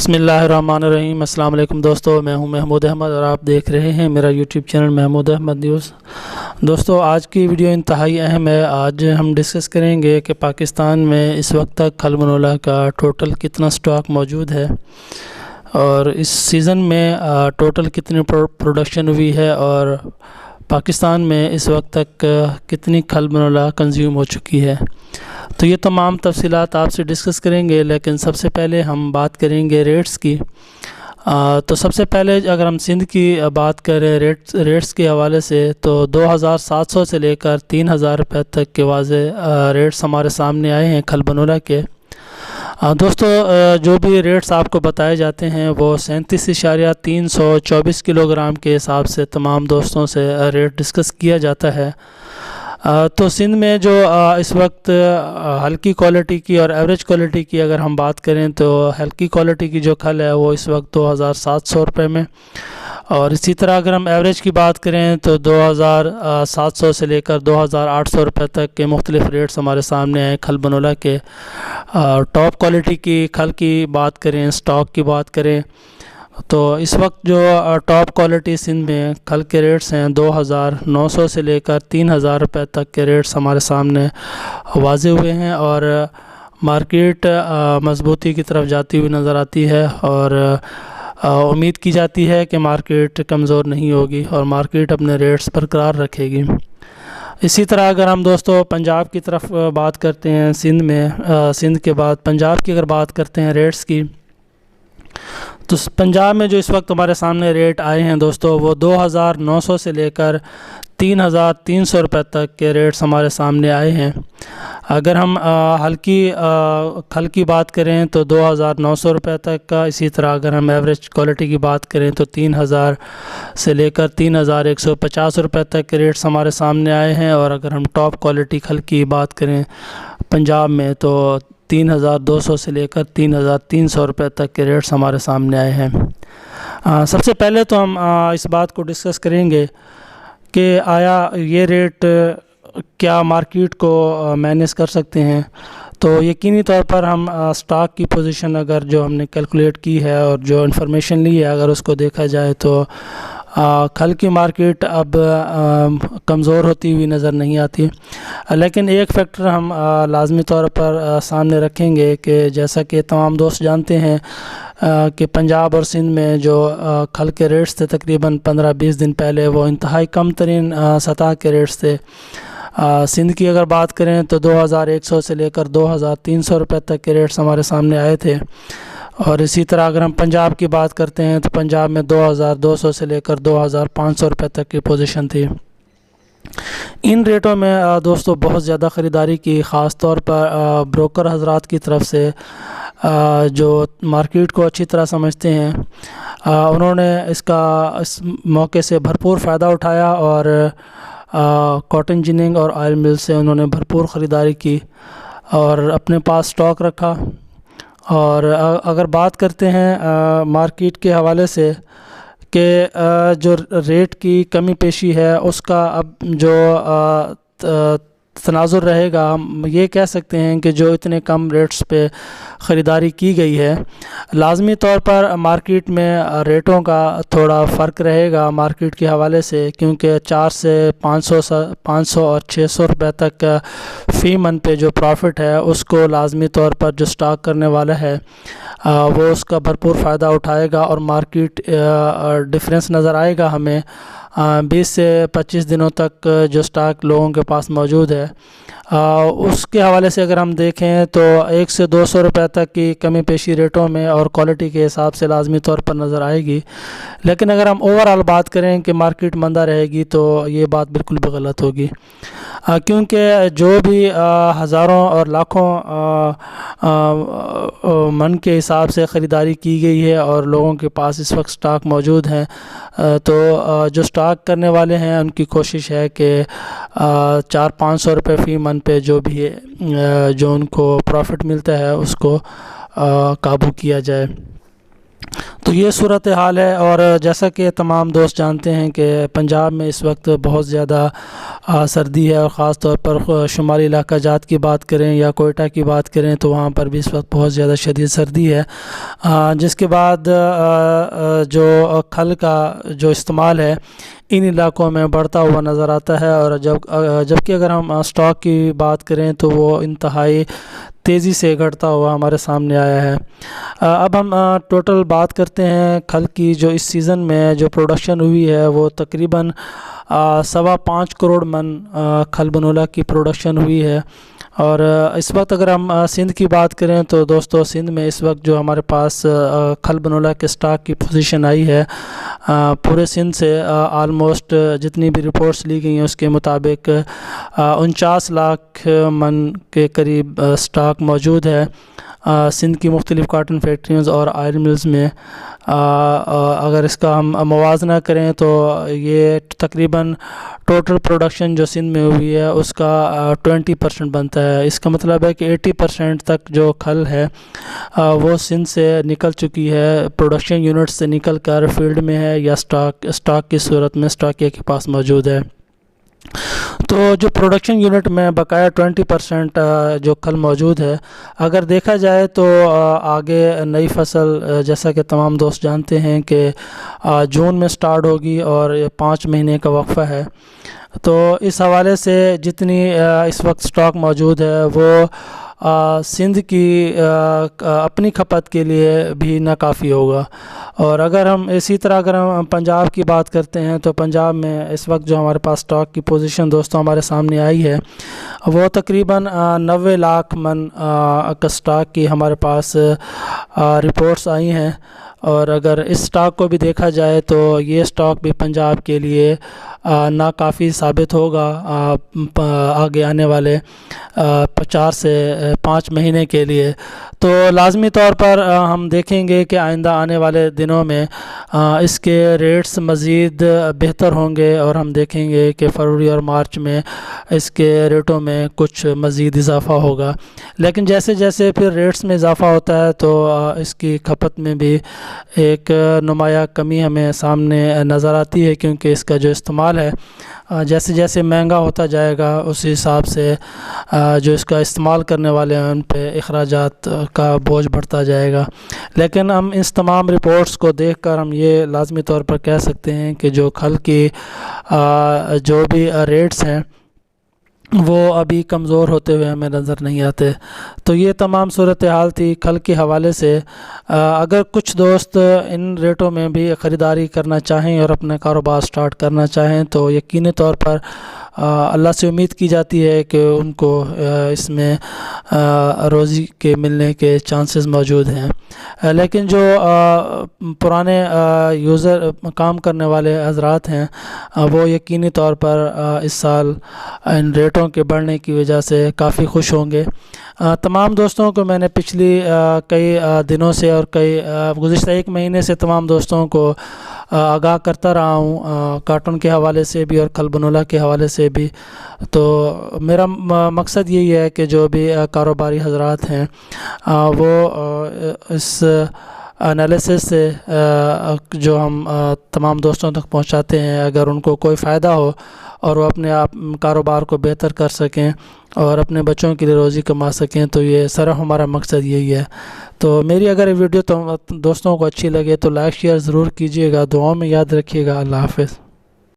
بسم اللہ الرحمن الرحیم۔ السلام علیکم دوستو، میں ہوں محمود احمد اور آپ دیکھ رہے ہیں میرا YouTube channel Mahmood Ahmed news. دوستو آج کی ویڈیو انتہائی اہم ہے۔ آج ہم ڈسکس کریں گے کہ پاکستان میں اس وقت تک کھل منولا کا ٹوٹل کتنا سٹاک موجود ہے اور اس سیزن میں ٹوٹل کتنی پروڈکشن ہوئی ہے اور پاکستان میں اس وقت تک کتنی کھل منولا کنزیوم ہو چکی ہے۔ تو یہ تمام تفصیلات آپ سے ڈسکس کریں گے، لیکن سب سے پہلے ہم بات کریں گے ریٹس کی۔ تو سب سے پہلے اگر ہم سندھ کی بات کریں ریٹس کے حوالے سے، تو 2700 سے لے کر 3000 روپے تک کے واضح ریٹس ہمارے سامنے آئے ہیں کھل منولا کے۔ دوستو جو بھی ریٹس آپ کو بتائے جاتے ہیں وہ 37.324 کلو گرام کے حساب سے تمام دوستوں سے ریٹ ڈسکس کیا جاتا ہے۔ تو سندھ میں جو اس وقت ہلکی کوالٹی کی اور ایوریج کوالٹی کی اگر ہم بات کریں تو ہلکی کوالٹی کی جو کھل ہے وہ اس وقت 2700 روپے میں، اور اسی طرح اگر ہم ایوریج کی بات کریں تو 2700 سے لے کر 2800 روپے تک کے مختلف ریٹس ہمارے سامنے آئے کھل منولا کے۔ ٹاپ کوالٹی کی کھل کی بات کریں، سٹاک کی بات کریں، تو اس وقت جو ٹاپ کوالٹی سندھ میں کھل کے ریٹس ہیں 2900 سے لے کر 3000 روپے تک کے ریٹس ہمارے سامنے واضح ہوئے ہیں، اور مارکیٹ مضبوطی کی طرف جاتی ہوئی نظر آتی ہے، اور امید کی جاتی ہے کہ مارکیٹ کمزور نہیں ہوگی اور مارکیٹ اپنے ریٹس برقرار رکھے گی۔ اسی طرح اگر ہم دوستو پنجاب کی طرف بات کرتے ہیں، سندھ کے بعد پنجاب کی اگر بات کرتے ہیں ریٹس کی، تو پنجاب میں جو اس وقت ہمارے سامنے ریٹ آئے ہیں دوستو وہ 2900 سے لے کر 3300 روپے تک کے ریٹس ہمارے سامنے آئے ہیں۔ اگر ہم ہلکی کھل کی بات کریں تو 2900 روپے تک کا، اسی طرح اگر ہم ایوریج کوالٹی کی بات کریں تو 3000 سے لے کر 3150 روپے تک کے ریٹس ہمارے سامنے آئے ہیں، اور اگر ہم ٹاپ کوالٹی کھل کی بات کریں پنجاب میں تو 3200 سے لے کر 3300 روپے تک کے ریٹس ہمارے سامنے آئے ہیں۔ سب سے پہلے تو ہم اس بات کو ڈسکس کریں گے کہ آیا یہ ریٹ کیا مارکیٹ کو مینیج کر سکتے ہیں۔ تو یقینی طور پر ہم سٹاک کی پوزیشن اگر جو ہم نے کیلکولیٹ کی ہے اور جو انفارمیشن لی ہے اگر اس کو دیکھا جائے تو کھل کی مارکیٹ اب کمزور ہوتی ہوئی نظر نہیں آتی، لیکن ایک فیکٹر ہم لازمی طور پر سامنے رکھیں گے کہ جیسا کہ تمام دوست جانتے ہیں کہ پنجاب اور سندھ میں جو کھل کے ریٹس تھے تقریباً 15-20 دن پہلے وہ انتہائی کم ترین سطح کے ریٹس تھے۔ سندھ کی اگر بات کریں تو 2100 سے لے کر 2300 روپے تک کے ریٹس ہمارے سامنے آئے تھے، اور اسی طرح اگر ہم پنجاب کی بات کرتے ہیں تو پنجاب میں 2200 سے لے کر 2500 روپے تک کی پوزیشن تھی۔ ان ریٹوں میں دوستو بہت زیادہ خریداری کی، خاص طور پر بروکر حضرات کی طرف سے جو مارکیٹ کو اچھی طرح سمجھتے ہیں، انہوں نے اس موقع سے بھرپور فائدہ اٹھایا اور کاٹن جننگ اور آئل مل سے انہوں نے بھرپور خریداری کی اور اپنے پاس سٹاک رکھا۔ اور اگر بات کرتے ہیں مارکیٹ کے حوالے سے کہ جو ریٹ کی کمی پیشی ہے اس کا اب جو تناظر رہے گا، ہم یہ کہہ سکتے ہیں کہ جو اتنے کم ریٹس پہ خریداری کی گئی ہے، لازمی طور پر مارکیٹ میں ریٹوں کا تھوڑا فرق رہے گا مارکیٹ کے حوالے سے، کیونکہ 400 سے 500 اور 600 روپے تک فی من پہ جو پروفٹ ہے اس کو لازمی طور پر جو سٹاک کرنے والا ہے وہ اس کا بھرپور فائدہ اٹھائے گا، اور مارکیٹ ڈفرینس نظر آئے گا ہمیں 20 سے 25 دنوں تک جو سٹاک لوگوں کے پاس موجود ہے اس کے حوالے سے اگر ہم دیکھیں تو 100 سے 200 روپے تک کی کمی پیشی ریٹوں میں اور کوالٹی کے حساب سے لازمی طور پر نظر آئے گی۔ لیکن اگر ہم اوورآل بات کریں کہ مارکیٹ مندہ رہے گی تو یہ بات بالکل بھی غلط ہوگی، کیونکہ جو بھی ہزاروں اور لاکھوں من کے حساب سے خریداری کی گئی ہے اور لوگوں کے پاس اس وقت سٹاک موجود ہیں، تو جو سٹاک کرنے والے ہیں ان کی کوشش ہے کہ 400-500 روپے فی من پہ جو بھی جو ان کو پروفٹ ملتا ہے اس کو قابو کیا جائے۔ تو تو یہ صورتحال ہے، اور جیسا کہ تمام دوست جانتے ہیں کہ پنجاب میں اس وقت بہت زیادہ سردی ہے، اور خاص طور پر شمالی علاقہ جات کی بات کریں یا کوئٹہ کی بات کریں تو وہاں پر بھی اس وقت بہت زیادہ شدید سردی ہے، جس کے بعد جو کھل کا جو استعمال ہے ان علاقوں میں بڑھتا ہوا نظر آتا ہے، اور جبکہ اگر ہم اسٹاک کی بات کریں تو وہ انتہائی تیزی سے گھٹتا ہوا ہمارے سامنے آیا ہے۔ اب ہم ٹوٹل بات کرتے ہیں کھل کی۔ جو اس سیزن میں جو پروڈکشن ہوئی ہے وہ تقریباً 5.25 کروڑ من کھل بنولا کی پروڈکشن ہوئی ہے، اور اس وقت اگر ہم سندھ کی بات کریں تو دوستو سندھ میں اس وقت جو ہمارے پاس کھل بنولا کے سٹاک کی پوزیشن آئی ہے، پورے سندھ سے آلموسٹ جتنی بھی رپورٹس لی گئی ہیں اس کے مطابق 49 لاکھ من کے قریب سٹاک موجود ہے سندھ کی مختلف کاٹن فیکٹریز اور آئل ملز میں۔ اگر اس کا ہم موازنہ کریں تو یہ تقریباً ٹوٹل پروڈکشن جو سندھ میں ہوئی ہے اس کا 20% بنتا ہے۔ اس کا مطلب ہے کہ 80% تک جو کھل ہے وہ سندھ سے نکل چکی ہے، پروڈکشن یونٹ سے نکل کر فیلڈ میں ہے یا سٹاک کی صورت میں سٹاکیہ کے پاس موجود ہے۔ تو جو پروڈکشن یونٹ میں بقایا 20% جو کھل موجود ہے، اگر دیکھا جائے تو آگے نئی فصل جیسا کہ تمام دوست جانتے ہیں کہ جون میں سٹارٹ ہوگی اور 5 مہینے کا وقفہ ہے، تو اس حوالے سے جتنی اس وقت سٹاک موجود ہے وہ سندھ کی اپنی کھپت کے لیے بھی ناکافی ہوگا۔ اور اگر ہم اسی طرح اگر ہم پنجاب کی بات کرتے ہیں تو پنجاب میں اس وقت جو ہمارے پاس سٹاک کی پوزیشن دوستوں ہمارے سامنے آئی ہے وہ تقریباً 90 لاکھ من کا سٹاک کی ہمارے پاس رپورٹس آئی ہیں، اور اگر اس سٹاک کو بھی دیکھا جائے تو یہ سٹاک بھی پنجاب کے لیے ناکافی ثابت ہوگا آگے آنے والے 4 سے 5 مہینے کے لیے۔ تو لازمی طور پر ہم دیکھیں گے کہ آئندہ آنے والے دنوں میں اس کے ریٹس مزید بہتر ہوں گے، اور ہم دیکھیں گے کہ فروری اور مارچ میں اس کے ریٹوں میں کچھ مزید اضافہ ہوگا، لیکن جیسے جیسے پھر ریٹس میں اضافہ ہوتا ہے تو اس کی کھپت میں بھی ایک نمایاں کمی ہمیں سامنے نظر آتی ہے، کیونکہ اس کا جو استعمال ہے جیسے جیسے مہنگا ہوتا جائے گا اسی حساب سے جو اس کا استعمال کرنے والے ہیں ان پہ اخراجات کا بوجھ بڑھتا جائے گا۔ لیکن ہم اس تمام رپورٹس کو دیکھ کر ہم یہ لازمی طور پر کہہ سکتے ہیں کہ جو کھل کی جو بھی ریٹس ہیں وہ ابھی کمزور ہوتے ہوئے ہمیں نظر نہیں آتے۔ تو یہ تمام صورتحال تھی کھل کے حوالے سے۔ اگر کچھ دوست ان ریٹوں میں بھی خریداری کرنا چاہیں اور اپنا کاروبار سٹارٹ کرنا چاہیں تو یقینی طور پر اللہ سے امید کی جاتی ہے کہ ان کو اس میں روزی کے ملنے کے چانسز موجود ہیں، لیکن جو پرانے یوزر کام کرنے والے حضرات ہیں وہ یقینی طور پر اس سال ان ریٹوں کے بڑھنے کی وجہ سے کافی خوش ہوں گے۔ تمام دوستوں کو میں نے پچھلی کئی دنوں سے اور گزشتہ 1 مہینے سے تمام دوستوں کو آگاہ کرتا رہا ہوں کارٹون کے حوالے سے بھی اور کھل بنولا کے حوالے سے بھی۔ تو میرا مقصد یہی ہے کہ جو بھی کاروباری حضرات ہیں وہ اس انالیسس سے جو ہم تمام دوستوں تک پہنچاتے ہیں، اگر ان کو کوئی فائدہ ہو اور وہ اپنے آپ کاروبار کو بہتر کر سکیں اور اپنے بچوں کے لیے روزی کما سکیں تو یہ صرف ہمارا مقصد یہی ہے۔ تو میری اگر یہ ویڈیو دوستوں کو اچھی لگے تو لائک شیئر ضرور کیجیے گا، دعاؤں میں یاد رکھیے گا۔ اللہ حافظ۔